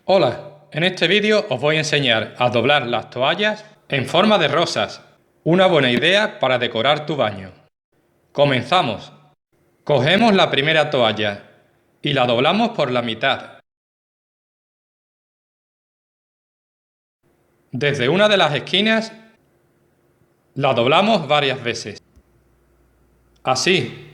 Hola, en este vídeo os voy a enseñar a doblar las toallas en forma de rosas. Una buena idea para decorar tu baño. Comenzamos. Cogemos la primera toalla y la doblamos por la mitad. Desde una de las esquinas la doblamos varias veces. Así.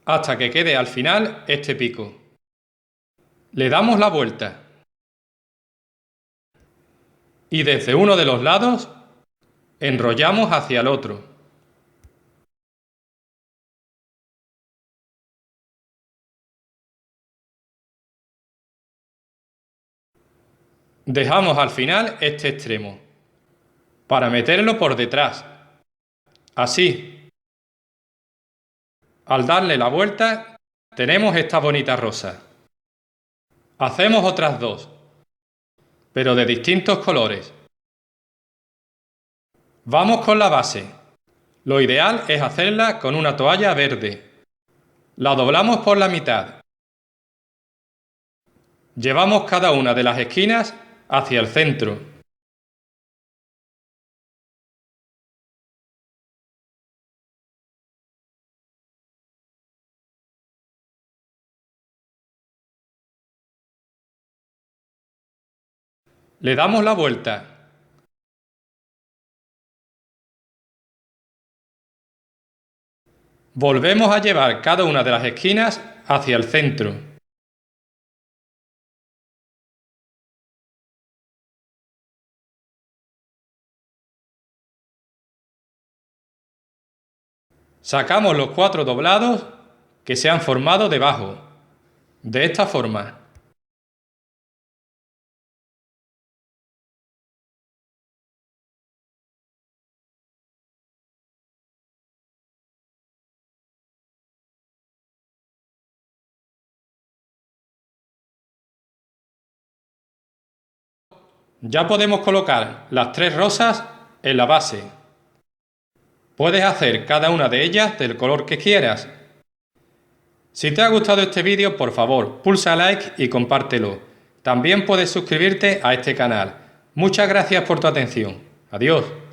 Hasta que quede al final este pico. Le damos la vuelta. Y desde uno de los lados enrollamos hacia el otro. Dejamos al final este extremo para meterlo por detrás. Así. Al darle la vuelta tenemos esta bonita rosa. Hacemos otras dos, pero de distintos colores. Vamos con la base. Lo ideal es hacerla con una toalla verde. La doblamos por la mitad. Llevamos cada una de las esquinas hacia el centro. Le damos la vuelta. Volvemos a llevar cada una de las esquinas hacia el centro. Sacamos los 4 doblados que se han formado debajo, de esta forma. Ya podemos colocar las 3 rosas en la base. Puedes hacer cada una de ellas del color que quieras. Si te ha gustado este vídeo, por favor, pulsa like y compártelo. También puedes suscribirte a este canal. Muchas gracias por tu atención. Adiós.